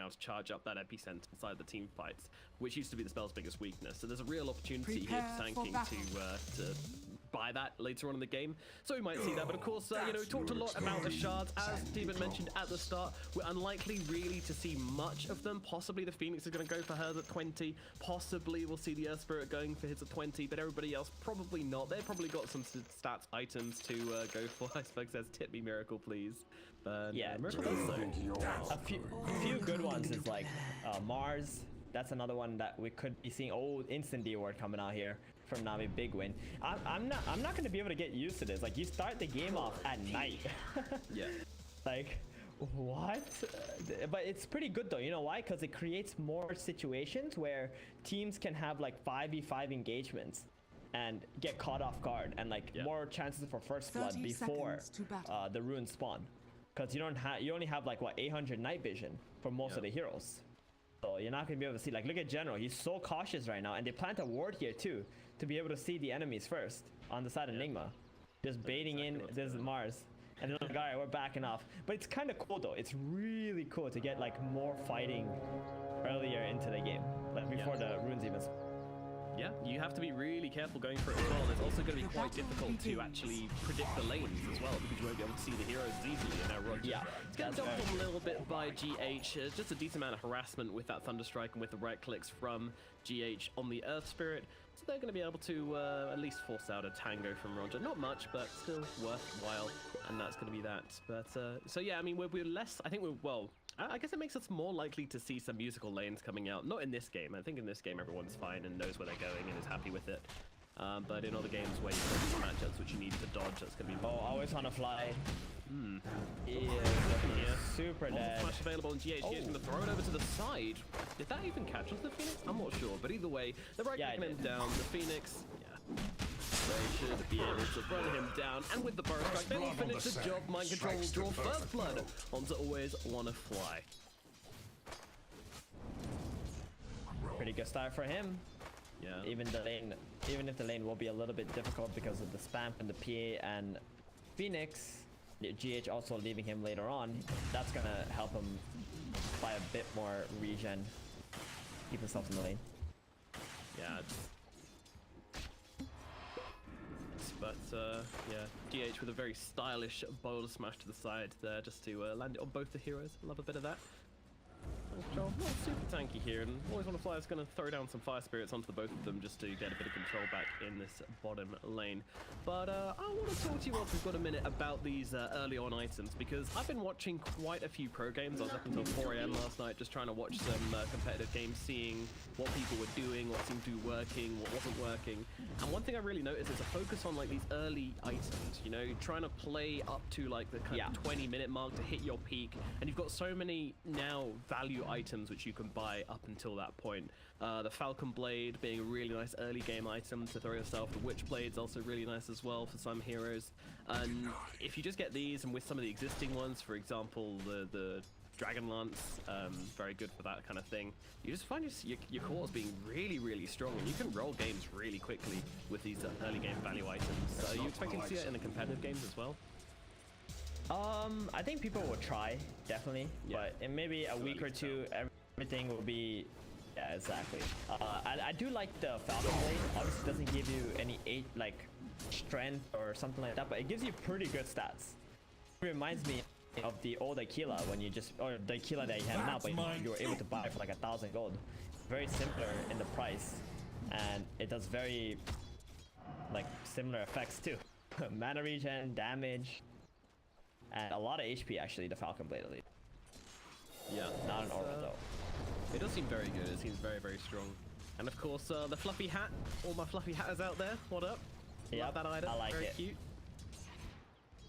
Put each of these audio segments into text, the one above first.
to charge up that epicenter inside the team fights, which used to be the spell's biggest weakness. So there's a real opportunity here for tanking to buy that later on in the game. So we might see that, but of course, you know, we talked a lot about the shards. As Steven mentioned at the start, we're unlikely really to see much of them. Possibly the Phoenix is going to go for hers at 20. Possibly we'll see the Earth Spirit going for his at 20, but everybody else probably not. They've probably got some stats items to go for. Iceberg says, tip me Miracle, please. But yeah, Miracle does so. A few good ones is like Mars. That's another one that we could be seeing. Oh, instant D ward coming out here from Na'Vi, big win. I'm not going to be able to get used to this. Like, you start the game off at night. Yeah. Like, what? But it's pretty good though. You know why? Because it creates more situations where teams can have like 5v5 engagements and get caught off guard, and like more chances for first blood before the runes spawn. Because you only have like what, 800 night vision for most of the heroes. So you're not gonna be able to see. Like, look at General, he's so cautious right now, and they plant a ward here too to be able to see the enemies first on the side of Nigma, just baiting in this Mars. And then like, all right, we're backing off. But it's kind of cool though. It's really cool to get like more fighting earlier into the game, like before the runes even. Yeah, you have to be really careful going for it as well. And it's also going to be quite difficult to actually predict the lanes as well, because you won't be able to see the heroes as easily. And now RodjER, it's going to jump on a little bit by GH. Just a decent amount of harassment with that Thunderstrike and with the right clicks from GH on the Earth Spirit. So they're going to be able to at least force out a tango from RodjER. Not much, but still worthwhile. And that's going to be that. But so yeah, I mean, we're less, I think we're, well, I guess it makes us more likely to see some musical lanes coming out. Not in this game. I think in this game everyone's fine and knows where they're going and is happy with it. But in other games where you've got these matchups which you need to dodge, that's going to be... Oh, AlWAYSWANNAFLY. Yeah, super dead. Flash available on GH. He's going to throw it over to the side. Did that even catch onto the Phoenix? I'm not sure. But either way, they're right clicking him down. The Phoenix, they should be able to run him down, and with the burst strike, they will finish the job. Mind Control will draw first blood onto AlWAYSWANNAFLY. Pretty good start for him. Yeah. Even if the lane will be a little bit difficult because of the spam from the PA and Phoenix, GH also leaving him later on, that's gonna help him buy a bit more regen, keep himself in the lane. Yeah. But yeah, GH with a very stylish boulder smash to the side there, just to land it on both the heroes. Love a bit of that. Control, not super tanky here, and AlWAYSWANNAFLY is going to throw down some fire spirits onto the both of them just to get a bit of control back in this bottom lane. But I want to talk to you once we've got a minute about these early on items, because I've been watching quite a few pro games. I was up until 4 AM last night just trying to watch some competitive games, seeing what people were doing, what seemed to be working, what wasn't working. And one thing I really noticed is a focus on like these early items, you know, trying to play up to like the kind of 20-minute mark to hit your peak, and you've got so many now value items which you can buy up until that point. The Falcon Blade being a really nice early game item to throw yourself. The Witch Blade's also really nice as well for some heroes. And if you just get these, and with some of the existing ones, for example, the Dragon Lance, very good for that kind of thing, you just find your cores being really, really strong, and you can roll games really quickly with these early game value items. So are you expecting to see it in the competitive games as well? I think people will try, definitely, but in maybe a week or two, everything will be, exactly. I do like the Falcon Blade. Obviously, it doesn't give you any like strength or something like that, but it gives you pretty good stats. It reminds me of the old Aquila, when you just, or the Aquila that you have now, but you were able to buy for like 1,000 gold. Very similar in the price, and it does very like similar effects too. Mana regen, damage. And a lot of HP actually, the Falcon Blade at least. Yeah. Not an aura though. It does seem very good. It seems very, very strong. And of course, the fluffy hat. All my fluffy hatters out there. What up? Yeah, love that item. I like very it. Cute.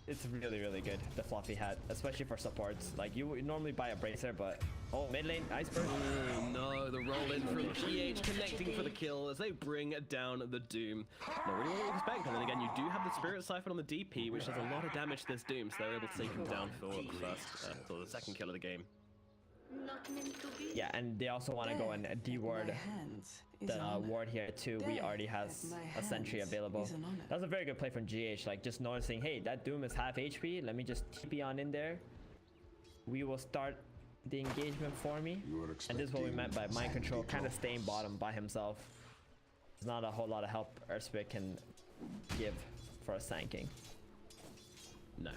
It's really, really good, the fluffy hat, especially for supports. Like, you would normally buy a bracer, but... Oh, mid lane, Iceberg. Oh, no, the roll in from GH connecting for the kill as they bring down the Doom. Not really what you expect, and then again, you do have the Spirit Siphon on the DP, which does a lot of damage to this Doom, so they're able to take him down for the first, for the second kill of the game. Yeah, and they also want to go and de-ward the ward here too. We already has a sentry available. That's a very good play from GH, like just noticing, hey, that Doom is half HP, let me just TP on in there. We will start the engagement for me. And this is what we meant by mind control, kind of staying bottom by himself. There's not a whole lot of help Iceberg can give for a sanking. No,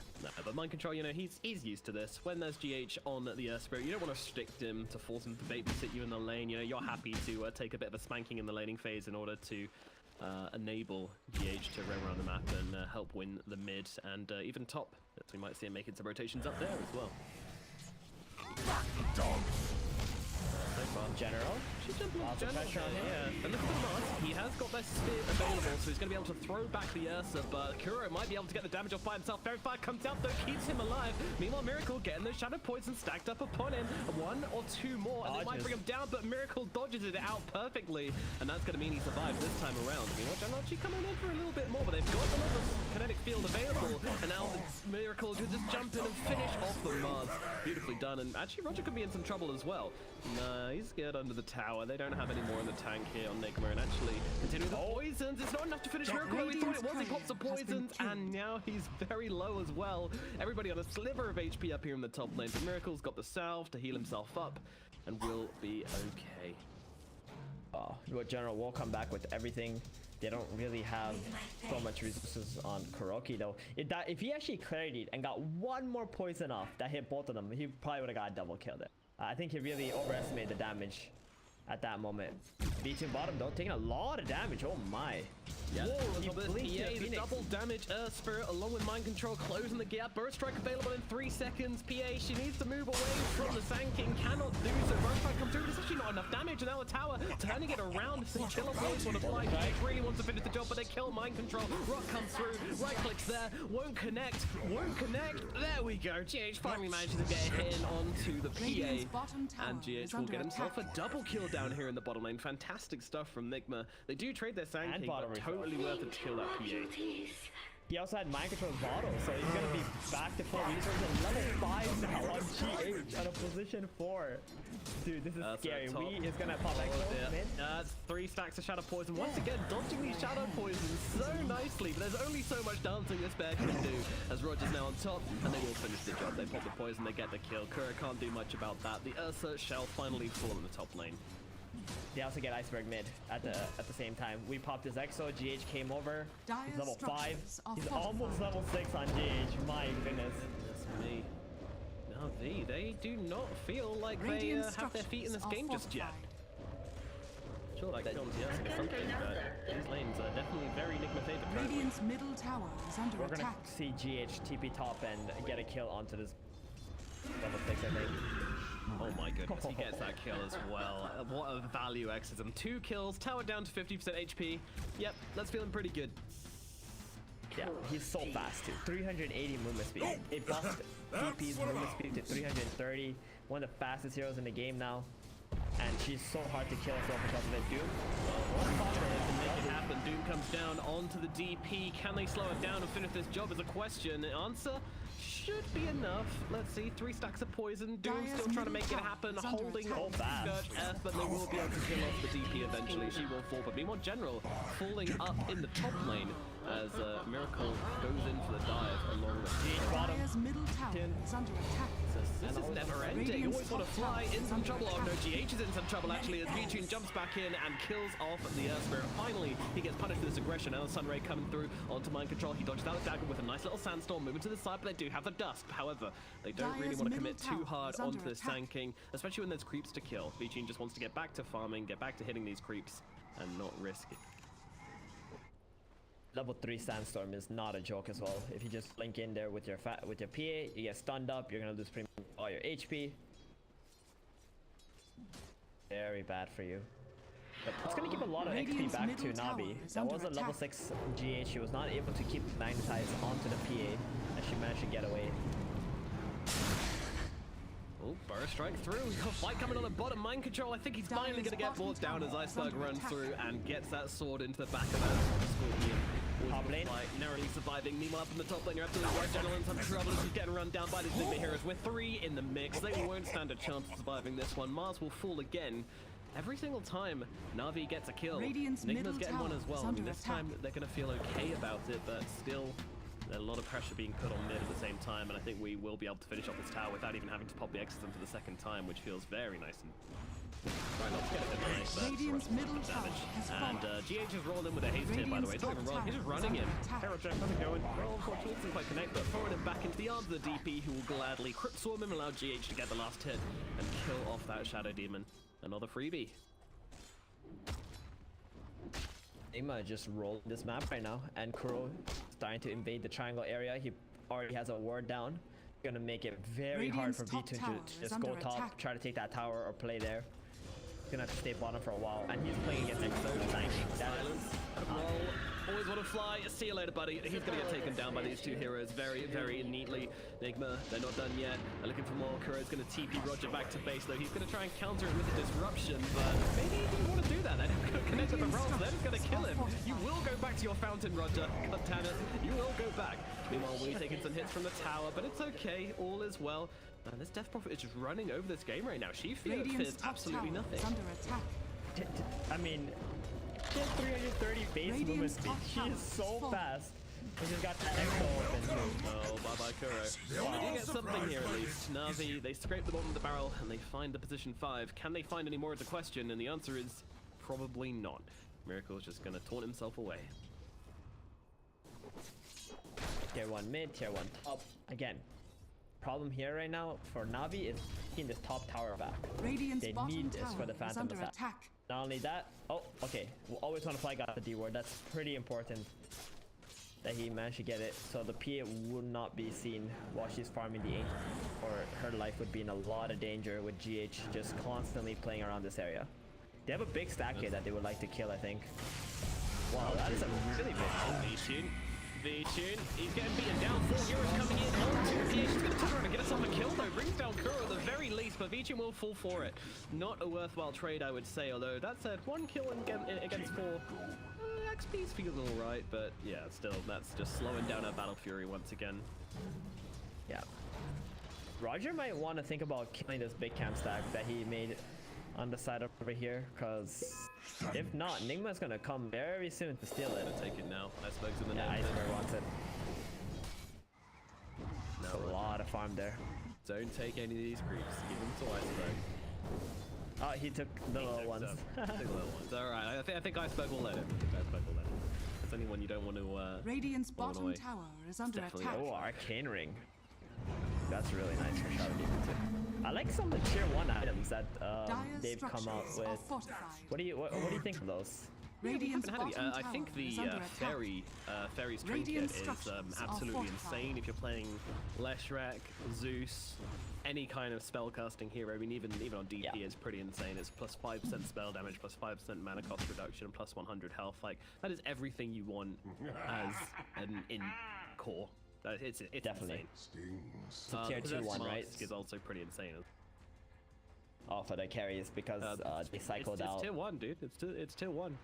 but mind control, you know, he's used to this. When there's GH on the Iceberg, you don't want to restrict him to force him to babysit you in the lane. You know, you're happy to take a bit of a spanking in the laning phase in order to enable GH to roam around the map and help win the mid and even top. As we might see him making some rotations up there as well. General. Lots of pressure on him. Yeah. And look at the Mars. He has got their spear available, so he's going to be able to throw back the Ursa, but Kuro might be able to get the damage off by himself. Fairy Fire comes out though, keeps him alive. Meanwhile, Miracle getting the Shadow Poison stacked up upon him. One or two more, and they might bring him down, but Miracle dodges it out perfectly, and that's going to mean he survives this time around. I mean, General actually coming in for a little bit more, but they've got another kinetic field available, and now Miracle can just jump in and finish off the Mars. Beautifully done, and actually RodjER could be in some trouble as well. Nah, he's scared under the tower. They don't have any more in the tank here on Nigma, and actually continuing the poisons. It's not enough to finish Miracle though. We thought it was. He pops the poisons, and now he's very low as well. Everybody on a sliver of HP up here in the top lane. But Miracle's got the salve to heal himself up, and will be okay. Oh, your General will come back with everything. They don't really have so much resources on Kuroky though. If he actually cleared it and got one more poison off that hit both of them, he probably would have got a double kill there. I think he really overestimated the damage at that moment. B2 bottom though, taking a lot of damage. Oh my. Yeah, whoa, the double damage Spirit along with mind control closing the gap. Burst strike available in 3 seconds. PA, she needs to move away from the sanking, cannot do so. Burst strike comes through, but it's actually not enough damage, and now a tower turning it around. Kill on the fly. GH really wants to finish the job, but they kill mind control. Rock comes through, right clicks there, won't connect. There we go. GH finally manages to get a hit onto the PA, and GH will get himself a double kill down here in the bottom lane. Fantastic stuff from Nigma. They do trade their sanking, but totally worth it to kill that PA. He also had mind control bottle, so he's gonna be back to full resources and level 5 now on GH on a position 4. Dude, this is scary. We is gonna pop exo mid. That's 3 stacks of Shadow Poison. Once again, dodging these Shadow Poisons so nicely, but there's only so much dancing this bear can do, as RodjER's now on top, and they will finish the job. They pop the poison, they get the kill. Kuro can't do much about that. The Ursa shall finally fall in the top lane. They also get Iceberg mid at the same time. We popped his exo, GH came over. He's level 5. He's almost level 6 on GH. My goodness. That's me. Now they do not feel like they have their feet in this game just yet. Sure, like films, yes, or something, but these lanes are definitely very Nigma favorite. Radiant's middle tower is under attack. We're gonna see GH TP top and get a kill onto this level 6, I think. Oh my goodness, he gets that kill as well. What a value exism. 2 kills, tower down to 50% HP. Yep, that's feeling pretty good. Yeah, he's so fast too. 380 movement speed. It buffed DP's movement speed to 330. One of the fastest heroes in the game now. And she's so hard to kill as well because of it. Doom. To make it happen, Doom comes down onto the DP. Can they slow it down and finish this job is a question. The answer should be enough. Let's see, 3 stacks of poison. Doom still trying to make it happen, holding Scourge Earth, but they will be able to kill off the DP eventually. She will fall, but meanwhile, General falling up in the top lane as Miracle goes in for the dive along the bottom. Middle tower is under attack. This is never ending. You always want to fly in some trouble. Oh no, GH is in some trouble actually as V-Tune jumps back in and kills off the Spirit. Finally, he gets punished for this aggression. Now Sunray coming through onto mind control. He dodges out the dagger with a nice little sandstorm moving to the side, but they do have the dust. However, they don't really want to commit too hard onto this tanking, especially when there's creeps to kill. V-Tune just wants to get back to farming, get back to hitting these creeps, and not risk it. Level 3 sandstorm is not a joke as well. If you just link in there with your PA, you get stunned up, you're gonna lose pretty much all your HP. Very bad for you. But it's gonna give a lot of XP back to Navi. That was a level 6 GH. She was not able to keep magnetized onto the PA, and she managed to get away. Oh, burst strike through. We've got a fight coming on the bottom. Mind control. I think he's finally going to get brought down as Iceberg runs through and gets that sword into the back of that Scorpion. Top lane. Narrowly surviving. Meanwhile, up in the top lane, you're absolutely right. General in some trouble as he's getting run down by these Nigma heroes. With 3 in the mix, they won't stand a chance of surviving this one. Mars will fall again. Every single time Na'Vi gets a kill, Nigma's getting one as well. I mean, this time they're going to feel okay about it, but still A lot of pressure being put on mid at the same time, and I think we will be able to finish off this tower without even having to pop the Exorcism for the second time, which feels very nice and try not to get it denied, but Radiant's middle tower damage. has And fallen. GH is rolling in with a haste here, by the way. He's not even rolling, he's just running in. RodjER, how's it going? Well, unfortunately, doesn't quite connect, but forward and back into the arms of the DP, who will gladly crit swarm him, allow GH to get the last hit and kill off that Shadow Demon. Another freebie. Nigma just rolled this map right now, and Kuro starting to invade the triangle area. He already has a ward down. Gonna make it very hard for Radiant's V2 top tower to is just under go top, attack. try to take that tower or play there. Gonna have to stay bottom for a while, and he's playing against Exo, tanking Silence. Roll. Always want to fly. See you later, buddy. He's going to get taken down by these two heroes very, very neatly. Nigma, they're not done yet. They're looking for more. Kuro's going to TP RodjER back to base, though. He's going to try and counter it with a disruption, but maybe he didn't want to do that. They're not going to connect with the rolls. They're just going to kill him. You will go back to your fountain, RodjER. God damn it. You will go back. Meanwhile, we're taking some hits from the tower, but it's okay. All is well. Man, this Death Prophet is just running over this game right now. She fears Radiant's top absolutely tower nothing. is under attack. I mean, she has 330 base movement Radiant's speed. top She tower is so is full. fast. And she's got that Exo open too. Oh, bye-bye, Kuro. They do get something here at least. Na'Vi, they scrape the bottom of the barrel and they find the position 5. Can they find any more is the question, and the answer is probably not. Miracle's just gonna taunt himself away. Tier 1 mid, tier 1 top. Again, problem here right now for Na'Vi is taking this top tower back. Radiant's They bottom need this tower for the is Phantom under Assassin. attack. Not only that, oh, okay. We'll always want to fly got the D ward. That's pretty important that he managed to get it. So the PA would not be seen while she's farming the Ancient, or her life would be in a lot of danger with GH just constantly playing around this area. They have a big stack here that they would like to kill, I think. Wow, that is a really big V-Tune. V-Tune. He's getting beaten down. 4 heroes coming in. Oh, PH is going to turn around and get himself a kill, though. Brings down Kuro at the very least, but V-Tune will fall for it. Not a worthwhile trade, I would say, although that said, 1 kill against 4. XP's feeling alright, but yeah, still, that's just slowing down our Battle Fury once again. Yeah. RodjER might want to think about killing this big camp stack that he made on the side over here, because if not, Nigma's gonna come very soon to steal it. Take it now. Iceberg's in the Yeah, net. Iceberg wants it. No, A lot of farm there. don't take any of these creeps. Give them to Iceberg. Oh, he took the little ones. Take the little ones. Alright, I think Iceberg will let him. I think Iceberg will let him. If there's anyone you don't want to, Radiant's Blown bottom away. tower is under definitely attack. Oh, Arcane Ring. That's really nice for Shadow Demon too. I like some of the tier 1 items that Dire's they've come out structures are with. fortified. What do you think of those? Radiant's haven't had bottom any. I tower think the is under attack. Fairy's Trinket Radiant is structures are absolutely fortified. insane if you're playing Leshrac, Zeus, any kind of spellcasting hero. I mean, even on DP Yeah. is pretty insane. It's plus 5% spell damage, plus 5% mana cost reduction, plus 100 health. Like, that is everything you want as an in core. It's Definitely. insane. Tier 2 one, Smart right? is also pretty insane. Oh, for the carries because they cycled it's out. tier 1, dude. It's tier 1.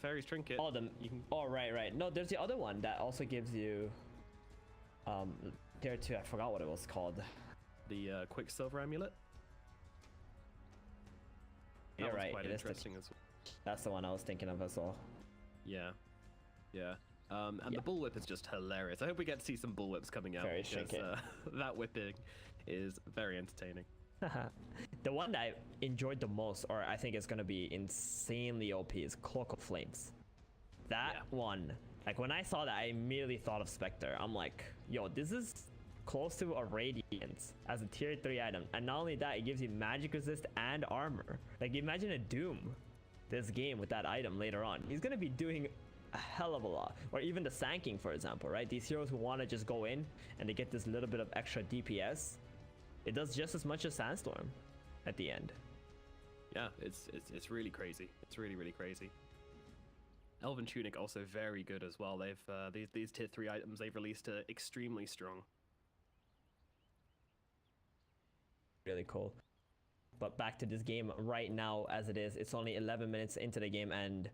Fairy's Trinket. Oh, right. No, there's the other one that also gives you tier 2. I forgot what it was called. The Quicksilver Amulet. That You're was right. quite It is interesting as well. That's the one I was thinking of as well. Yeah. And the bullwhip is just hilarious. I hope we get to see some bullwhips coming out, Fairy's because Trinket. that whipping is very entertaining. The one that I enjoyed the most, or I think is going to be insanely OP, is Cloak of Flames. That one, like when I saw that, I immediately thought of Spectre. I'm like, yo, this is close to a Radiance as a tier 3 item. And not only that, it gives you magic resist and armor. Like, imagine a Doom this game with that item later on. He's going to be doing a hell of a lot. Or even the Sanking, for example, right? These heroes who want to just go in and they get this little bit of extra DPS. It does just as much as Sandstorm at the end. Yeah, it's really crazy. It's really crazy. Elven Tunic also very good as well. They've these tier 3 items they've released are extremely strong. Really cool. But back to this game right now as it is. It's only 11 minutes into the game and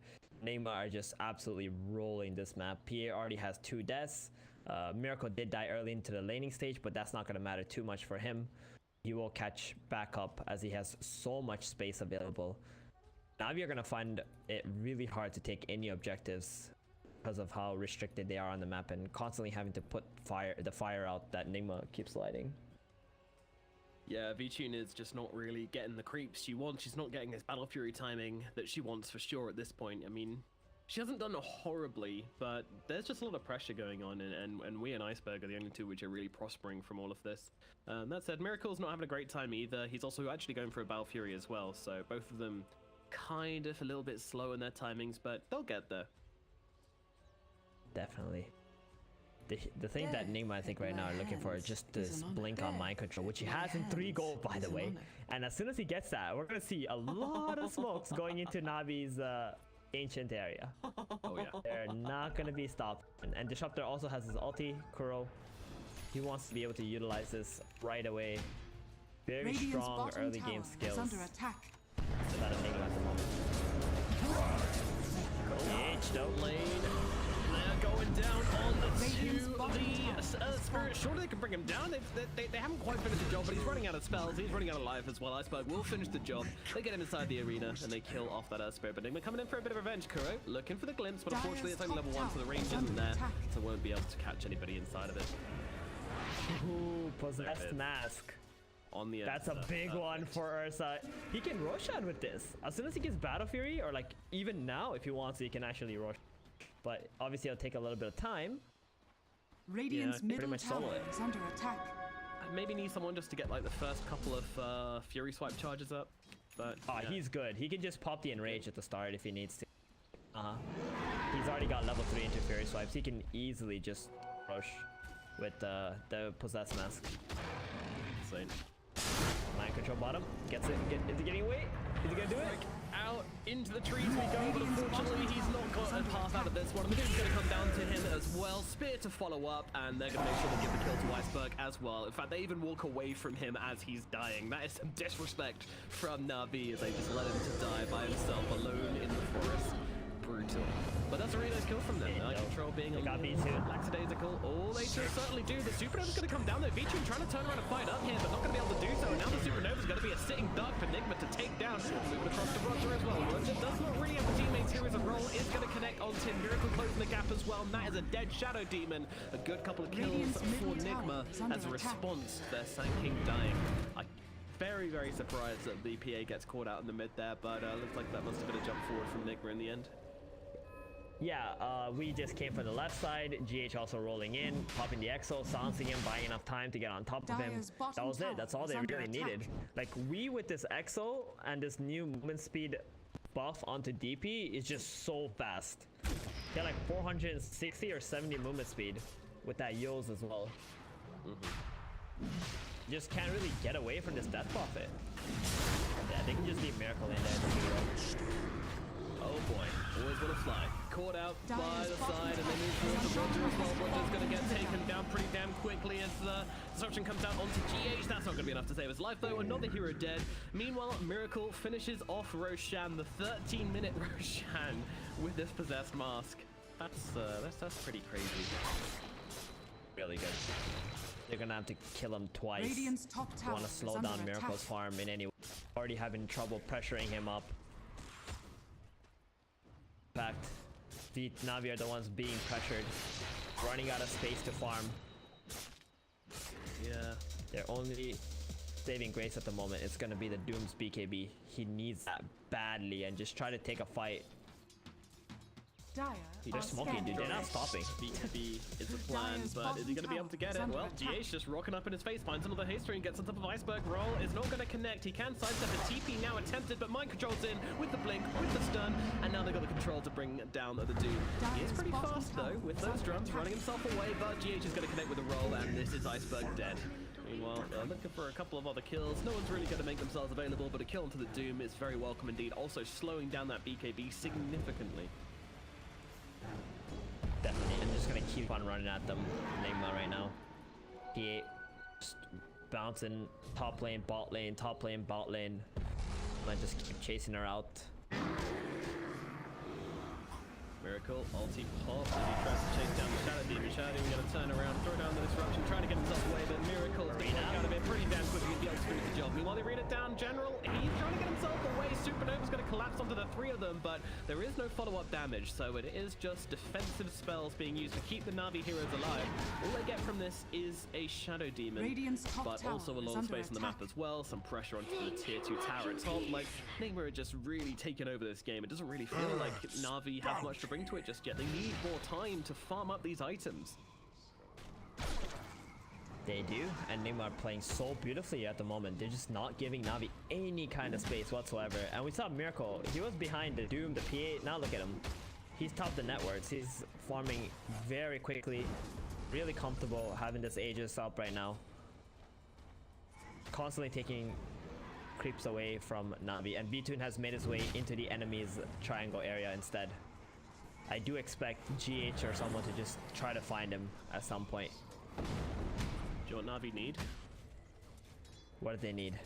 Nigma are just absolutely rolling this map. PA already has 2 deaths. Miracle did die early into the laning stage, but that's not going to matter too much for him. He will catch back up as he has so much space available. Now you're going to find it really hard to take any objectives because of how restricted they are on the map and constantly having to put the fire out that Nigma keeps lighting. Yeah, VTune is just not really getting the creeps she wants. She's not getting this Battle Fury timing that she wants for sure at this point. I mean, she hasn't done horribly, but there's just a lot of pressure going on, and we and Iceberg are the only two which are really prospering from all of this. That said, Miracle's not having a great time either. He's also actually going for a Battle Fury as well, so both of them kind of a little bit slow in their timings, but they'll get there. Definitely. The thing that Nigma I think right now are looking for is just this blink on mind control, which he has in 3 gold by the way. And as soon as he gets that, we're gonna see a lot of smokes going into Navi's ancient area. Oh yeah. They're not gonna be stopped. And Disruptor also has his ulti, Kuro. He wants to be able to utilize this right away. Very strong early game skills. Under attack. Without a Nigma at the moment. DH don't lane. They're going down on the Spirit. Surely they can bring him down. They haven't quite finished the job, but he's running out of spells. He's running out of life as well. Iceberg will finish the job. They get him inside the arena and they kill off that Spirit. But Nigma coming in for a bit of revenge. Kuro looking for the glimpse, but unfortunately it's only level 1, so the range isn't there, so won't be able to catch anybody inside of it. Ooh, possessed mask. On the That's a big one for Ursa. He can Roshan with this. As soon as he gets Battle Fury, or like even now if he wants, he can actually Roshan. But obviously it'll take a little bit of time. Radiant's middle tower is under attack. I maybe need someone just to get like the first couple of Fury swipe charges up. But yeah. He's good. He can just pop the Enrage at the start if he needs to. He's already got level 3 into Fury swipes. He can easily just rush with the Possessed Mask. Insane. Mind control bottom. Gets it. Is he getting away? Is he gonna do it? Out into the trees we go, but unfortunately he's not got a path out of this one. And the dude's going to come down to him as well. Spear to follow up, and they're going to make sure they give the kill to Iceberg as well. In fact, they even walk away from him as he's dying. That is some disrespect from Na'Vi as they just let him to die by himself alone in the forest. Brutal. But that's a really nice kill from them. Control being a little lackadaisical. Oh, they should certainly do. The Supernova's going to come down there. VTune trying to turn around and fight up here, but not going to be able to do so. And now the Supernova's going to be a sitting duck for Nigma to take down. Moving across to RodjER as well. RodjER does not really have the teammates here as a role. Is going to connect on Tim. Miracle closing the gap as well. And that is a dead Shadow Demon. A good couple of kills for Nigma as a response to their Sand King dying. Very, very surprised that the PA gets caught out in the mid there, but looks like that must have been a jump forward from Nigma in the end. Yeah, we just came from the left side. GH also rolling in, popping the Exo, silencing him, buying enough time to get on top of him. That was it. That's all they really needed. Like, we with this Exo and this new movement speed buff onto DP is just so fast. Get like 460 or 70 movement speed with that Yos as well. Just can't really get away from this death buffet. Yeah, they can just leave Miracle in there. Oh boy, always want to fly. Caught out by the side, and they move towards the RodjER as well. RodjER's going to get taken down pretty damn quickly as the disruption comes out onto GH. That's not going to be enough to save his life though. Another hero dead. Meanwhile, Miracle finishes off Roshan, the 13-minute Roshan with this possessed mask. That's pretty crazy. Really good. They're gonna have to kill him twice. Radiant's top tower Want to slow down Miracle's farm in any way. Already having trouble pressuring him up. In fact, the Na'Vi are the ones being pressured, running out of space to farm. Yeah. Their only saving grace at the moment is gonna be the Doom's BKB. He needs that badly and just try to take a fight. They're smoking, dude. They're not stopping. BKB is the plan, but is he going to be able to get it? Well, GH just rocking up in his face, finds another haste ring, gets on top of Iceberg. Roll is not going to connect. He can sidestep the TP now attempted, but mind control's in with the blink, with the stun, and now they've got the control to bring down the Doom. He is pretty fast though, with those drums running himself away, but GH is going to connect with the roll, and this is Iceberg dead. Meanwhile, looking for a couple of other kills. No one's really going to make themselves available, but a kill into the Doom is very welcome indeed. Also slowing down that BKB significantly. Definitely, I'm just gonna keep on running at them. Nigma right now. He just bouncing top lane, bot lane, top lane, bot lane. I just keep chasing her out. Miracle, ulti pop, and he tries to chase down the Shadow Demon. Shadow Demon gonna turn around, throw down the disruption, trying to get himself away, but Miracle is getting out of it pretty damn quickly to be able to finish the job. Meanwhile, they read it down, General, he's trying to get himself away. Supernova's gonna collapse on to the 3 of them, but there is no follow-up damage, so it is just defensive spells being used to keep the Na'Vi heroes alive. All they get from this is a Shadow Demon, but also a lot of space on the map as well, some pressure onto the tier 2 tower at top. Like, Nigma are just really taking over this game. It doesn't really feel like Na'Vi have much to bring to it just yet. They need more time to farm up these items. They do, and Nigma are playing so beautifully at the moment. They're just not giving Na'Vi any kind of space whatsoever. And we saw Miracle. He was behind the Doom, the P8. Now look at him. He's top the networks. He's farming very quickly. Really comfortable having this Aegis up right now. Constantly taking creeps away from Na'Vi. And Vtune has made his way into the enemy's triangle area instead. I do expect GH or someone to just try to find him at some point. Do you know what Na'Vi need? What do they need?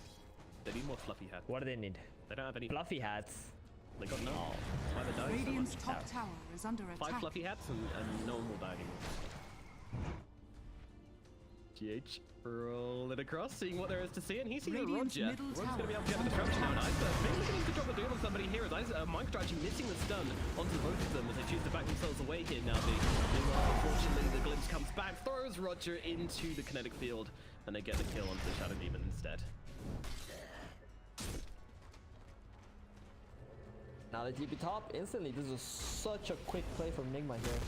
They need more fluffy hats. What do they need? They don't have any Fluffy hats. They got none. That's why they're dying so Radiant's much. top tower is under attack. 5 fluffy hats and no one will die anymore. GH rolling across, seeing what there is to see, and he sees a RodjER. RodjER's going to be able to get the disruption now, and Iceberg maybe looking to drop the Doom on somebody here, as Micro actually missing the stun onto both of them as they choose to back themselves away here now. Unfortunately, the glimpse comes back, throws RodjER into the kinetic field, and they get the kill onto the Shadow Demon instead. Now the TP top instantly. This is such a quick play from Nigma here.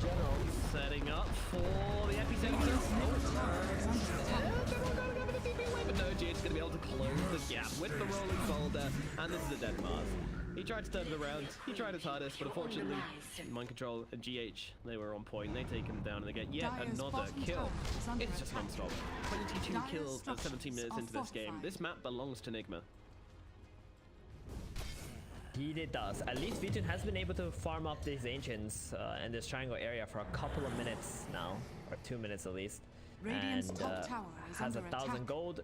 General setting up for the epicenter. But no, GH is going to be able to close the gap with the rolling boulder, and this is a dead Mars. He tried to turn it around, he tried his hardest, but unfortunately, Mind Control and GH, they were on point. They take him down and they get yet another kill. It's just non-stop. 22 kills at 17 minutes into this game. This map belongs to Nigma. Indeed it does. At least Vtune has been able to farm up these Ancients in this triangle area for a couple of minutes now, or 2 minutes at least. Radiant's And top tower is has under 1,000 attack. gold,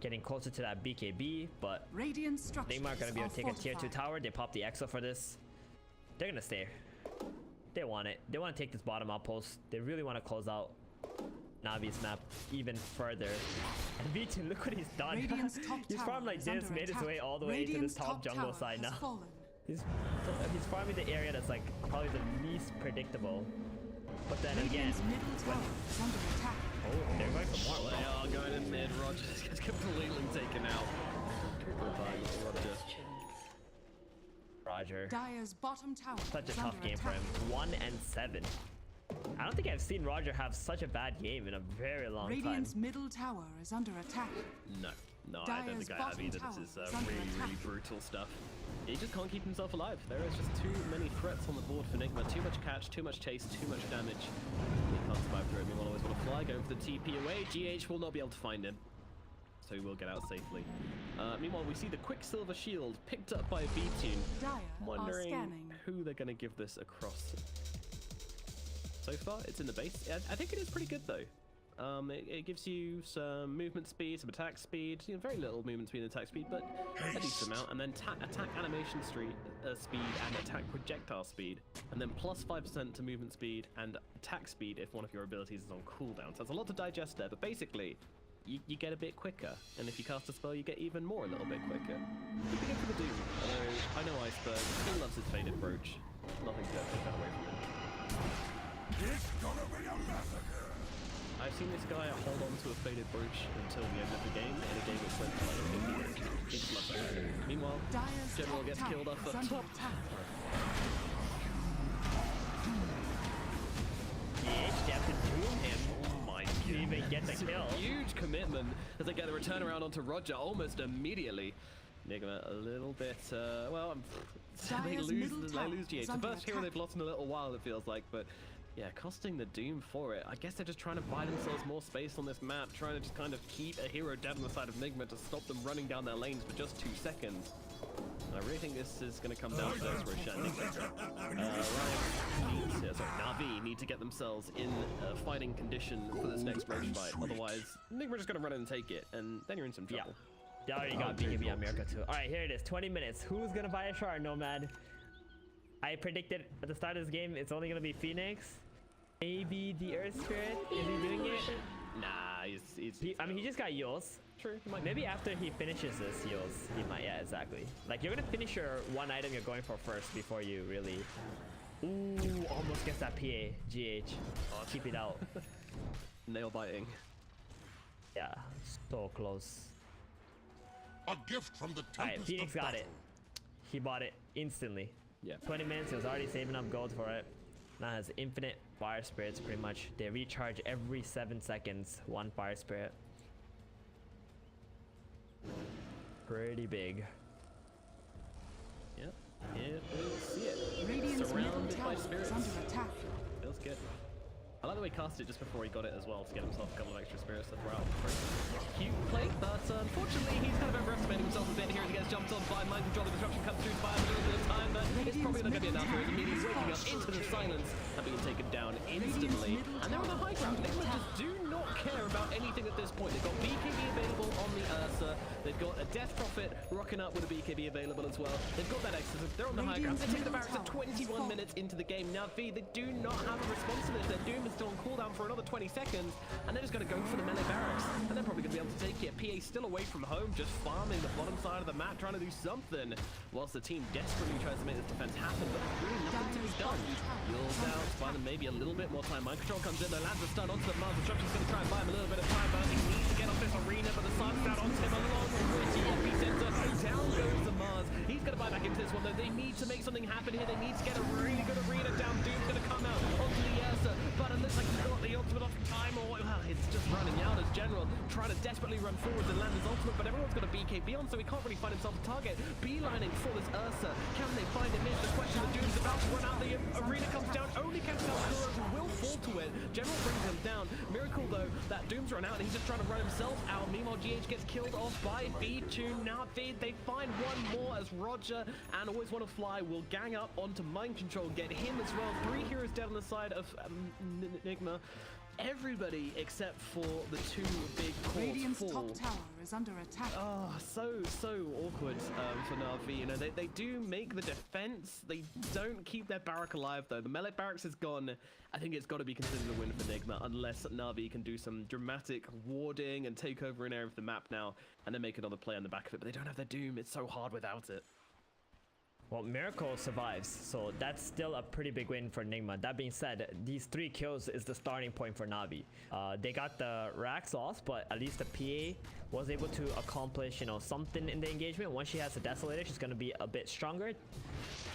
getting closer to that BKB, but Radiant structures Nigma are going to be able to take a tier 2 fortified. tower. They pop the Exo for this. They're going to stay. They want it. They want to take this bottom outpost. They really want to close out Na'Vi's map even further. And Vtune, look what he's done. He's farmed like this, made his way all the way to this top jungle side now. He's farming the area that's like probably the least predictable. But then again, oh, they're going for more. They are going in mid. RodjER gets completely taken out. RodjER. Dire's bottom tower Such a is tough under game for attack. him. 1 and 7. I don't think I've seen RodjER have such a bad game in a very long Radiant's time. middle tower is under attack. No, I don't think I have either. This is really brutal stuff. He just can't keep himself alive. There is just too many threats on the board for Nigma. Too much catch, too much chase, too much damage. He can't survive through it. Meanwhile, always want to fly, going for the TP away. GH will not be able to find him, so he will get out safely. Meanwhile, we see the Quicksilver Shield picked up by Vtune. Dire Wondering are scanning. who they're going to give this across. So far, it's in the base. I think it is pretty good though. It gives you some movement speed, some attack speed. You know, very little movement speed and attack speed, but a decent amount. And then attack animation speed and attack projectile speed. And then plus 5% to movement speed and attack speed if one of your abilities is on cooldown. So there's a lot to digest there, but basically, you get a bit quicker. And if you cast a spell, you get even more a little bit quicker. Keep it good for the Doom. Although, I know Iceberg, he loves his Faded Brooch. Nothing's going to take that away from him. It's gonna be a massacre! I've seen this guy hold on to a Faded Brooch until the end of the game, in a game which went for like 50 minutes. It's lovely. Meanwhile, Dire's General top gets tower killed off is at under top. attack. They have to doom him. Oh my To even get the kill. Huge commitment as they get the return around onto RodjER almost immediately. Nigma a little bit, well, they Dire's lose middle GH. tower The is first under hero attack. they've lost in a little while, it feels like, but yeah, costing the Doom for it. I guess they're just trying to buy themselves more space on this map, trying to just kind of keep a hero dead on the side of Nigma to stop them running down their lanes for just 2 seconds. And I really think this is going to come down to those Roshan. Na'Vi need to get themselves in a fighting condition for this next Roche fight. Otherwise, Nigma are just going to run in and take it, and then you're in some trouble. Yeah. They already got BKB on America too. Alright, here it is. 20 minutes. Who's gonna buy a shard, Nomad? I predicted at the start of this game it's only gonna be Phoenix. Maybe the Earth Spirit. Is he doing it? Nah, he's I mean, he just got Yos. True. He might. Maybe after he finishes this heals, he might. Yeah, exactly. Like you're gonna finish your one item you're going for first before you really. Ooh, almost gets that PA. GH. Oh, keep it out. Nail biting. Yeah, so close. A gift from the Alright, tempest Phoenix of got battle. it. He bought it instantly. Yeah. 20 minutes, he was already saving up gold for it. Now has infinite fire spirits pretty much. They recharge every 7 seconds, one fire spirit. Pretty big. Yep. Here we see it. Radiant's middle Surrounded by tower spirits. is under attack. Feels good. I like the way he cast it just before he got it as well to get himself a couple of extra spirits to throw out. Cute play, but unfortunately he's kind of overestimating himself a bit here as he gets jumped on by Mind Control. The disruption comes through to buy a little bit of time, but it's probably not going to be enough. He's immediately waking up into the silence and being taken down instantly. And they're on the high ground. Nigma just do not care about anything at this point. They've got BKB available on the Ursa. They've got a Death Prophet rocking up with a BKB available as well. They've got that Exorcism. They're on the high ground. They take the barracks at 21 minutes into the game. Now V, they do not have a response to this. Their Doom is still on cooldown for another 20 seconds, and they're just going to go for the melee barracks, and they're probably going to be able to take it. PA still away from home, just farming the bottom side of the map, trying to do something, whilst the team desperately tries to make this defense happen, but really nothing to be done. Yules out, find them maybe a little bit more time. Mind Control comes in, they lands a stun onto the Mars. Disruption's going to try and buy him a little bit of time, but he needs to get off this arena, but the sun's out onto him along with the epicenter. Down goes the Mars. He's going to buy back into this one, though. They need to make something happen here. They need to get a really good arena down. Doom's going to come out onto the Ursa, but it looks like he's got the ultimate off time, or well, it's just running out as General trying to desperately run forward and land his ultimate, but everyone's got a BKB on, so he can't really find himself a target. Beelining for this Ursa. Can they find him? Here's the question. The Doom's about to run out. The arena comes down. Only catches out Kuroky, will fall to it. General brings him down. Miracle, though, that Doom's run out, and he's just trying to run himself out. Meanwhile, GH gets killed off by V2. Now they find one more as RodjER and AlWAYSWANNAFLY will gang up onto Mind Control, get him as well. 3 heroes dead on the side of Nigma. Everybody except for the 2 big Radiant's cores fall. top tower is under attack. Oh, so awkward for Na'Vi. You know, they do make the defense. They don't keep their barrack alive, though. The melee barracks is gone. I think it's got to be considered a win for Nigma, unless Na'Vi can do some dramatic warding and take over an area of the map now, and then make another play on the back of it. But they don't have their Doom. It's so hard without it. Well, Miracle survives, so that's still a pretty big win for Nigma. That being said, these 3 kills is the starting point for Na'Vi. They got the racks lost, but at least the PA was able to accomplish, you know, something in the engagement. Once she has the Desolator, she's gonna be a bit stronger.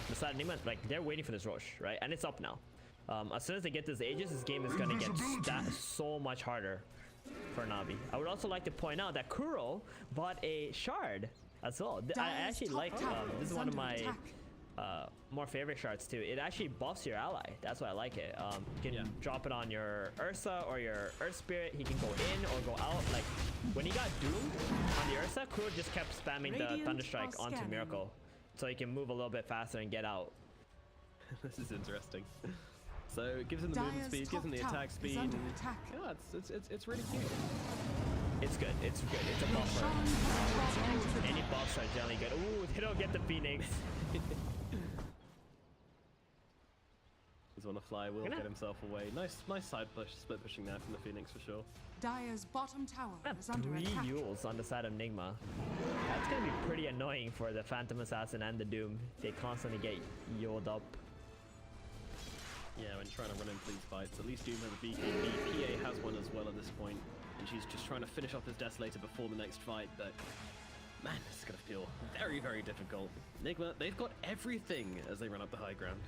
Besides Nigma, like, they're waiting for this Rosh, right? And it's up now. As soon as they get this Aegis, this game is gonna get so much harder for Na'Vi. I would also like to point out that Kuro bought a Shard as well. I actually like this is one of my more favorite shards too. It actually buffs your ally. That's why I like it. You can drop it on your Ursa or your Earth Spirit. He can go in or go out. Like when he got doomed on the Ursa, Kuro just kept spamming the Thunderstrike onto Miracle, so he can move a little bit faster and get out. This is interesting. So it gives him the movement speed, gives him the attack speed. And, yeah, it's really cute. It's good. It's good. It's a buffer. Any buffs are generally good. Ooh, they don't get the Phoenix. AlWAYSWANNAFLY will get himself away. Nice side push, split pushing there from the Phoenix for sure. Dire's bottom tower is under 3 attack. Yules on the side of Nigma. That's gonna be pretty annoying for the Phantom Assassin and the Doom. They constantly get Yuled up. Yeah, when trying to run into these fights, at least Doom has a BKB. PA has one as well at this point, and she's just trying to finish off this Desolator before the next fight, but man, this is going to feel very, very difficult. Nigma, they've got everything as they run up the high ground.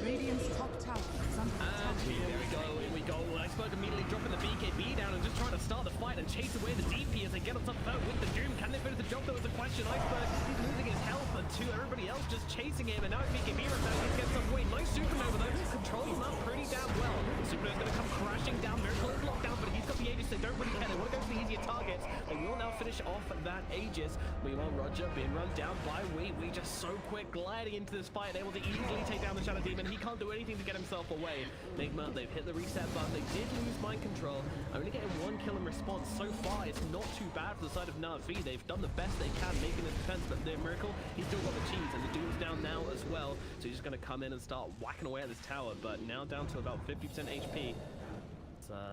Radiant's top tower is under attack. And here we go. Iceberg immediately dropping the BKB down and just trying to start the fight and chase away the DP as they get on top of it with the Doom. Can they finish the job? That was a question. Iceberg, he's losing his health, and everybody else just chasing him, and now BKB returns. He gets some way. Nice Supernova though, controlling him up pretty damn well. Supernova's going to come crashing down. Miracle is locked down, but he's got the Aegis. They don't really care. They want to go for the easier targets. They will now finish off that Aegis. Meanwhile, RodjER being run down by We just so quick, gliding into this fight, able to easily take down the Shadow Demon. He can't do anything to get himself away. Nigma, they've hit the reset button. They did lose Mind Control. Only getting 1 kill in response. So far, it's not too bad for the side of Na'Vi. They've done the best they can making this defense, but the Miracle, he's still got the cheese, and the Doom's down now as well. So he's just going to come in and start whacking away at this tower, but now down to about 50% HP.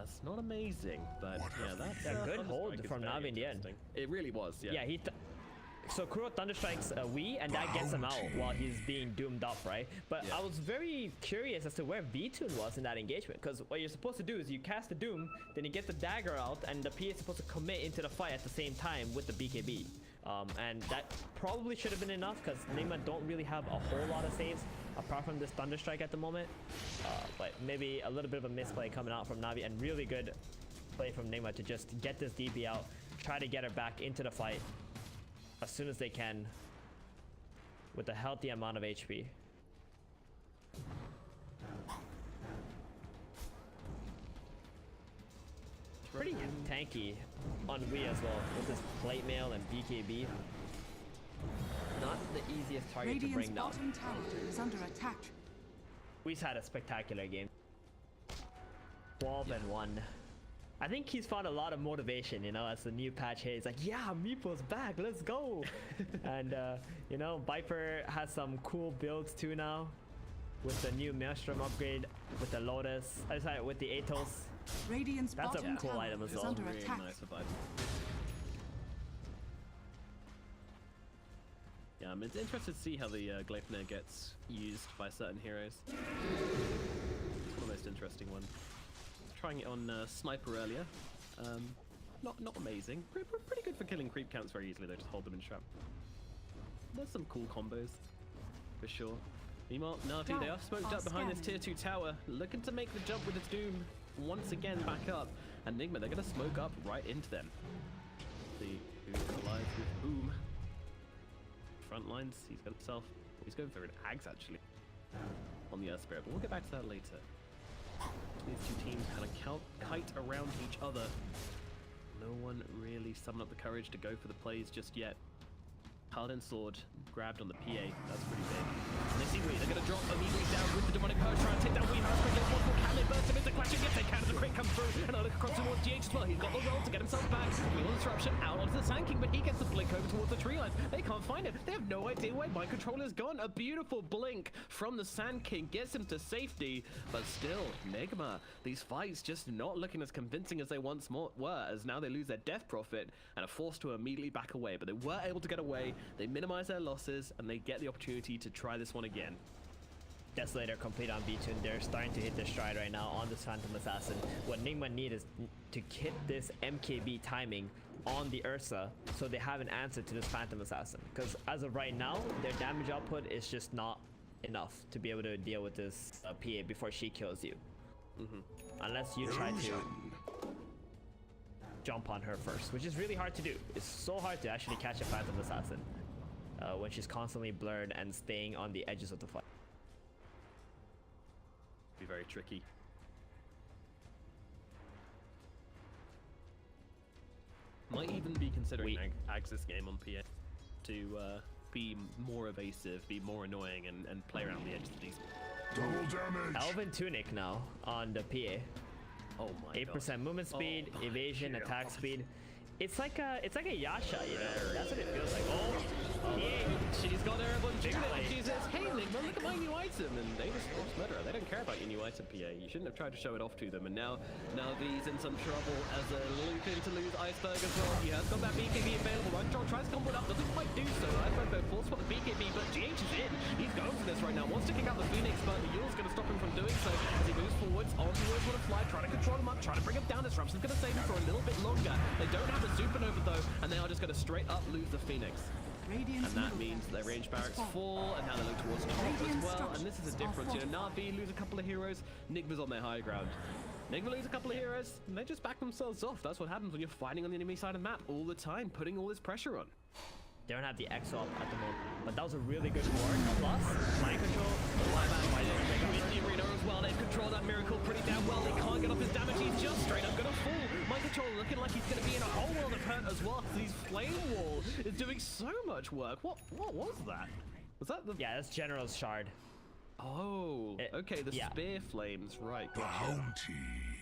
it's not amazing, but yeah, that's a good Thunderstrike hold is from very Na'Vi in the end. interesting. It really was, yeah. Yeah, so Kuro Thunderstrikes Wii, and that gets him out while he's being doomed up, right? But Yeah. I was very curious as to where V-Tune was in that engagement, because what you're supposed to do is you cast the Doom, then you get the dagger out, and the P is supposed to commit into the fight at the same time with the BKB. And that probably should have been enough, because Nigma don't really have a whole lot of saves apart from this Thunderstrike at the moment. But maybe a little bit of a misplay coming out from Na'Vi, and really good play from Nigma to just get this DP out, try to get her back into the fight as soon as they can with a healthy amount of HP. Pretty tanky on Wii as well with this plate mail and BKB. Not the easiest target to Radiant's bring down. bottom tower is under attack. We've had a spectacular game. 12 and 1. I think he's found a lot of motivation, you know, as the new patch hits. Like, yeah, Meeple's back, let's go. And, you know, Viper has some cool builds too now. With the new Maelstrom upgrade, with the Lotus, sorry, with the Atos. Radiant's That's a bottom cool tower item as is well. under Really attack. nice for Viper. Yeah, I'm interested to see how the Gleipnir gets used by certain heroes. It's the most interesting one. Trying it on Sniper earlier. Not amazing. Pretty good for killing creep counts very easily though, just hold them in trap. There's some cool combos, for sure. Meanwhile, Na'Vi, they are smoked up behind this tier 2 tower, looking to make the jump with its Doom once again back up. And Nigma, they're going to smoke up right into them. See who's alive with Boom. Front lines, he's got himself. He's going for an Ags actually on the Earth Spirit, but we'll get back to that later. These two teams kind of kite around each other. No one really summoned up the courage to go for the plays just yet. Paladin Sword grabbed on the PA. That's pretty big. And they see Wii. They're going to drop immediately down with the Demonic Purge, trying to take down Wii as quickly as possible. Can they burst him into question? Yes, they can. As the crit comes through. And I look across towards GH as well. He's got the roll to get himself back. Wheel disruption out onto the Sand King, but he gets the blink over towards the tree lines. They can't find him. They have no idea where Mind Controller's gone. A beautiful blink from the Sand King gets him to safety. But still, Nigma, these fights just not looking as convincing as they once were, as now they lose their death profit and are forced to immediately back away. But they were able to get away. They minimize their losses, and they get the opportunity to try this one again. Desolator complete on B-Tune. They're starting to hit their stride right now on this Phantom Assassin. What Nigma need is to hit this MKB timing on the Ursa so they have an answer to this Phantom Assassin. Because as of right now, their damage output is just not enough to be able to deal with this PA before she kills you. Unless you try to jump on her first, which is really hard to do. It's so hard to actually catch a Phantom Assassin when she's constantly blurred and staying on the edges of the fight. Be very tricky. Might even be considering Ags this game on PA to be more evasive, be more annoying, and play around the edges of these. Double damage. Elven Tunic now on the PA. Oh my 8% movement speed, Oh my evasion, God. attack speed. It's like a Yasha, you know. That's what it feels like. She's got her up on Jiglet. She says, "Hey Nigma, look at my new item," and they just murder her. They don't care about your new item, PA. You shouldn't have tried to show it off to them. And now V's in some trouble as a looking to lose Iceberg as well. He has got that BKB available. RodjER tries to combo it up, doesn't quite do so. Iceberg though forced for the BKB, but GH is in. He's going for this right now. Wants to kick out the Phoenix, but the Yule's going to stop him from doing so as he moves forwards on towards Wanna trying to control him up, trying to bring him down. Disruption's going to save him for a little bit longer. They don't have a supernova though, and they are just going to straight up lose the Phoenix. Radiant's And that middle means their barracks range barracks is fall, and now they look towards top as Radiant well. And this is a structures difference. are You know, Na'Vi lose a couple of heroes, Nigma's on their high ground. Nigma lose a couple of heroes, and they just back themselves off. That's what happens when you're fighting on the enemy side of the map all the time, putting all this pressure on. They don't have the EXO up at the moment, but that was a really good ward. Plus, mind control, live out by The arena as well. They've controlled that miracle pretty damn well. They can't get off his damage. He's just straight up gonna fall. Mind control looking like he's gonna be in a whole world of hurt as well. His flame wall is doing so much work. What was that? Was that the? Yeah, that's General's Shard. Oh, okay. The yeah. spear flames, right? Bounty.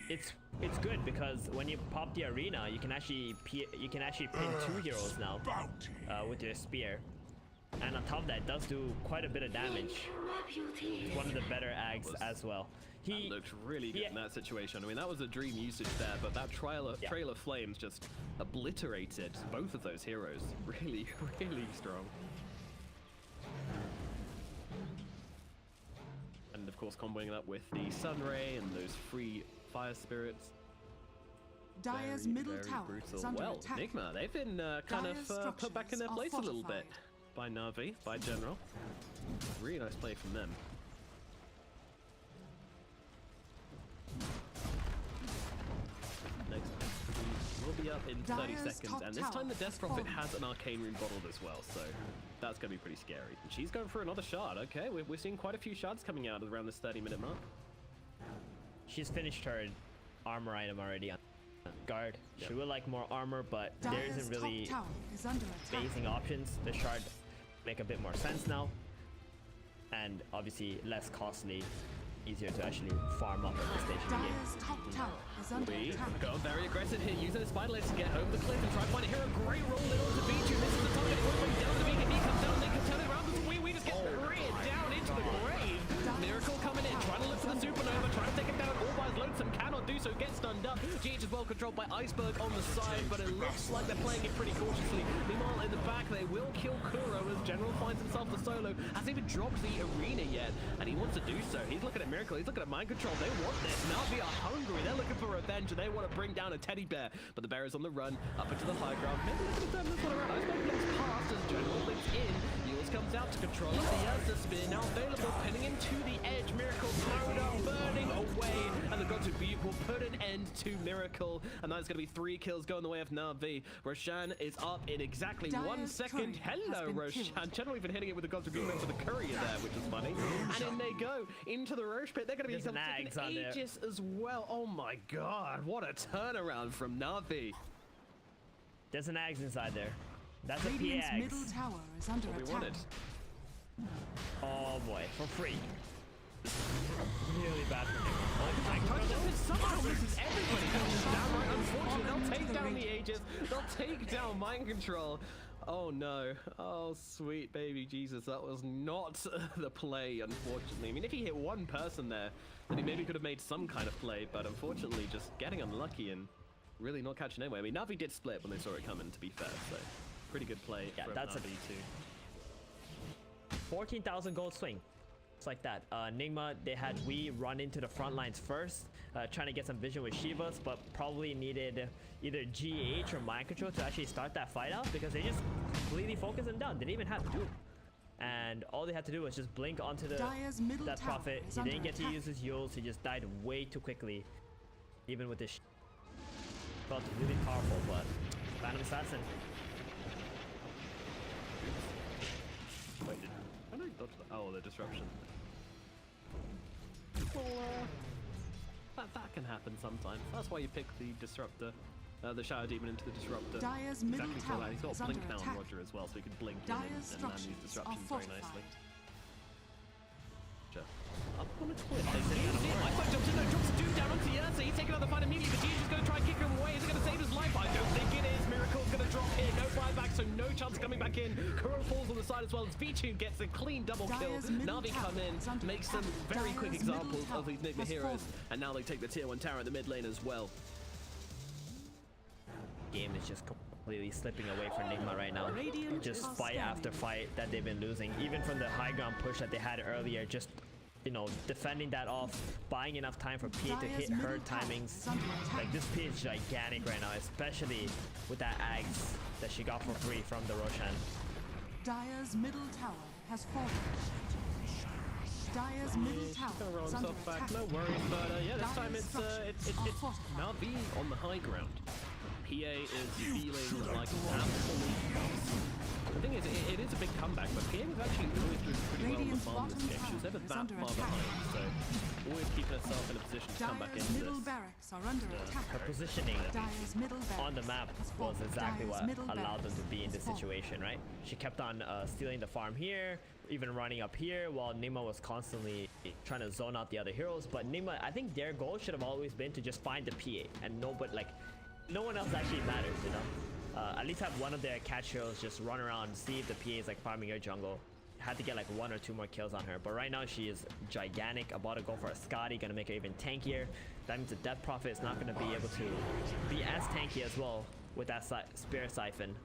It's good because when you pop the arena, you can actually pin 2 heroes now Bounty. with your spear, And on top of that, it does do quite a bit of damage. It's one of the better Ags as well. He looked really good in that situation. I mean, that was a dream usage there, but that trail of flames just obliterated both of those heroes. Really, really strong. And of course, comboing that with the Sunray and those free fire spirits. Dire's middle tower is under well, attack. Nigma, they've been kind of put back in their place a little bit by Na'Vi, by General. Really nice play from them. Next, we'll be up in 30 seconds, and this time the Death Prophet has an Arcane Rune bottled as well, so that's going to be pretty scary. And she's going for another shard. Okay, we're seeing quite a few shards coming out around this 30-minute mark. She's finished her armor item already on guard. She would like more armor, but there isn't really phasing options. The shard make a bit more sense now, and obviously less costly. Easier to actually farm up at this stage of the game. We go very aggressive here, using the spider legs to get over the cliff and try to find a hero. Great roll in order to beat you. This is the target. It went down the beacon. He comes down, they can turn it around. We just get reared down into the grave. Miracle coming in, trying to look for the supernova, trying to take it down. AlWAYS lonesome, cannot do so, gets stunned up. GH is well controlled by Iceberg on the side, but it looks like they're playing it pretty cautiously. Meanwhile, in the back, they will kill Kuro as General finds himself the solo. Hasn't even dropped the arena yet, and he wants to do so. He's looking at Miracle, he's looking at mind control. They want this. Na'Vi are hungry. They're looking for revenge, and they want to bring down a teddy bear. But the bear is on the run, up into the high ground. Maybe they could have turned this one around. Iceberg blinks past as General blinks in. Yules comes out to control the Ursa Spear. Now available, pinning him to the edge. Miracle towed up, burning away. And the Gods of Butte will put an end to Miracle. And that's going to be 3 kills going the way of Na'Vi. Roshan is up in exactly 1 second. Hello, Roshan. General even hitting it with the Gods of Butte for the courier there, which is funny. And in they go into the Roche pit. They're going to be taking Aegis as well. Oh my god, what a turnaround from Na'Vi. There's an Ags inside there. That's a Radiant's PX. middle tower is under What we attack. wanted. Oh boy, for free. Really bad for Nigma. Somehow misses everybody. That's just downright unfortunate. They'll take down the Aegis. They'll take down mind control. Oh no. Oh sweet baby Jesus. That was not the play, unfortunately. I mean, if he hit one person there, then he maybe could have made some kind of play, but unfortunately just getting unlucky and really not catching anyway. I mean, Na'Vi did split when they saw it coming, to be fair, so pretty good play from that's Na'Vi too. 14,000 gold swing. It's like that. Nigma, they had we run into the front lines first, trying to get some vision with Shivas, but probably needed either GH or mind control to actually start that fight out, because they just completely focused him down. They didn't even have to do. And all they had to do was just blink onto that Prophet. He didn't get to use his Yules. He just died way too quickly. Even with this felt really powerful, but Phantom Assassin. Wait, how did I dodge that? Oh, the disruption. Well, that can happen sometimes. That's why you pick the disruptor, the Shadow Demon into the disruptor. Dire's middle Exactly for that. tower He's got is blink under now on attack. RodjER as well, so he could blink in Dire's and land structures these disruptions are very fortified. nicely. Up on a cliff. Iceberg jumps in there, drops a dude down onto the Ursa. He's taking out the fight immediately, but GH is going to try and kick him away. Is it going to save his life? I don't think it is. Miracle's going to drop here. No buyback, so no chance of coming back in. Kuro falls on the side as well as V2 gets a clean double kill. Na'Vi come in, make some very quick examples of these Nigma heroes, and now they take the tier 1 tower in the mid lane as well. Game is just completely slipping away from Nigma right now. Just fight after fight that they've been losing. Even from the high ground push that they had earlier, just, you know, defending that off, buying enough time for PA to hit her timings. Like, this PA is gigantic right now, especially with that Ags that she got for free from the Roshan. Dire's middle tower has fallen. Dire's middle tower Gonna roll is under himself back, attack. no worries, but yeah, this time it's Dire's Na'Vi on the high ground. PA is feeling like an absolute. The thing is, it is a big comeback, but PA was actually always doing pretty well on the farm this game. She was never that far behind, so always keeping herself in a position to come back Dire's into middle this. barracks are under attack. Her positioning Dire's middle barracks on the map has was fallen. exactly Dire's what middle allowed them barracks to be in has this fallen. situation, right? She kept on stealing the farm here, even running up here, while Nigma was constantly trying to zone out the other heroes. But Nigma, I think their goal should have always been to just find the PA, and no one else actually matters, you know? at least have one of their catch heroes just run around, see if the PA is like farming your jungle. Had to get like 1 or 2 more kills on her, but right now she is gigantic, about to go for a Scotty, gonna make her even tankier. That means the Death Prophet is not gonna be able to be as tanky as well with that Spear Siphon.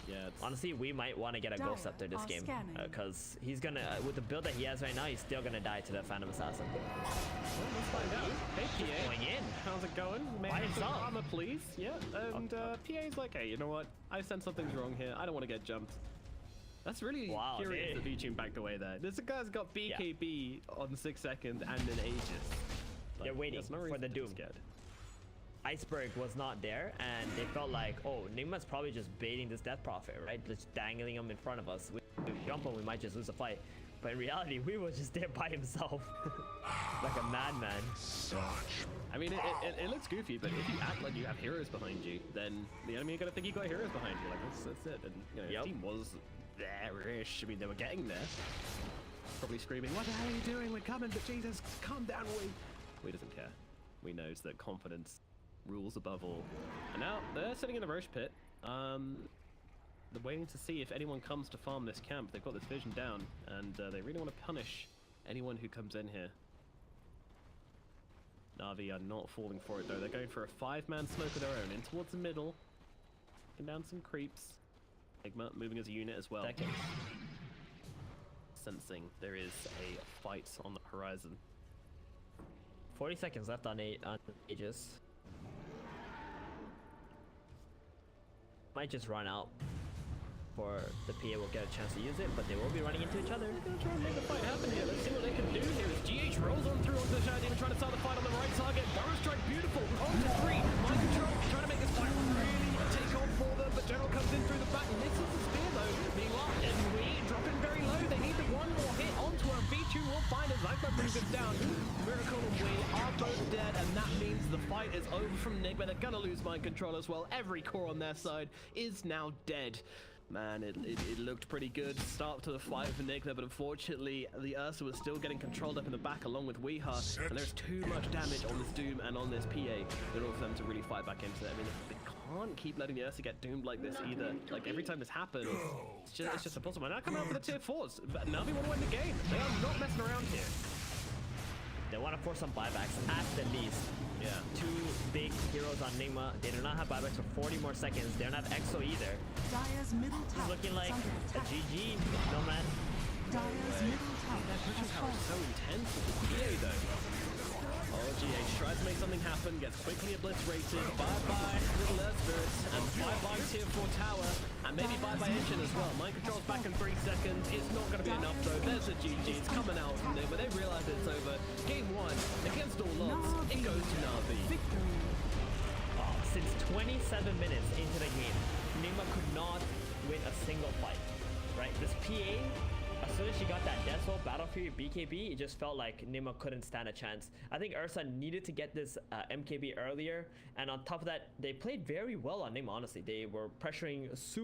Yeah, honestly, we might want to get a Ghost Scepter this game, because he's gonna, with the build that he has right now, he's still gonna die to the Phantom Assassin. Well, let's find out. Hey, PA. Going in. How's it going? May I have some armor, please? Yeah, and PA's like, hey, you know what? I sense something's wrong here. I don't want to get jumped. That's really curious that V-Tune backed away there. This guy's got BKB on 6 seconds and an Aegis. They're waiting for the Doom. Iceberg was not there, and they felt like, oh, Nigma's probably just baiting this Death Prophet, right? Just dangling him in front of us. We jump him, we might just lose the fight. But in reality, we were just there by himself, like a madman. I mean, it looks goofy, but if you act like you have heroes behind you, then the enemy are gonna think you got heroes behind you. Like that's it. And you know, the team was there-ish. I mean, they were getting there. Probably screaming, "What the hell are you doing? We're coming!" But Jesus, calm down, we doesn't care. We knows that confidence rules above all. And now they're sitting in the Roche pit. They're waiting to see if anyone comes to farm this camp. They've got this vision down, and they really want to punish anyone who comes in here. Na'Vi are not falling for it though. They're going for a 5-man smoke of their own in towards the middle, taking down some creeps. Nigma moving as a unit as well. Sensing there is a fight on the horizon. 40 seconds left on Aegis. Might just run out for the PA will get a chance to use it, but they will be running into each other. They're gonna try and make the fight happen here. Let's see what they can do here as GH rolls on through onto the Shadow Demon, trying to start the fight on the right target. Burrow Strike, beautiful. On to 3. Mind Control, trying to make this fight really take on for them, but General comes in through the back, misses the spear though. Meanwhile, we dropping very low. They need the 1 more hit onto her. V2 will find us. Iceberg brings us down. Miracle and we are both dead, and that means the fight is over from Nigma. They're gonna lose Mind Control as well. Every core on their side is now dead. Man, it looked pretty good start to the fight for Nigma, but unfortunately the Ursa was still getting controlled up in the back along with WeeHa, and there's too much damage on this Doom and on this PA in order for them to really fight back into it. I mean, they can't keep letting the Ursa get doomed like this either. Like every time this happens, it's just impossible. Now coming out for the tier 4s, but Na'Vi want to win the game. They are not messing around here. They want to force some buybacks at the least. Yeah. 2 big heroes on Nigma. They do not have buybacks for 40 more seconds. They don't have EXO either. Dire's middle It's tower looking like is a under attack. GG. No man. Dire's middle tower That pushing has power is so fallen. intense with the PA though. OGA tries to make something happen, gets quickly obliterated. Bye-bye Little Earth Spirits, and bye-bye Tier 4 Tower, and maybe bye-bye Engine as well. Mind Control's back in 3 seconds. It's not going to be enough though. There's a GG. It's coming out from there, but they realize it's over. Game 1, against all odds, it goes to Na'Vi. Victory. Since 27 minutes into the game, Nigma could not win a single fight. Right? This PA, as soon as she got that Death Soul, Battle Fury, BKB, it just felt like Nigma couldn't stand a chance. I think Ursa needed to get this MKB earlier, and on top of that, they played very well on Nigma, honestly. They were pressuring super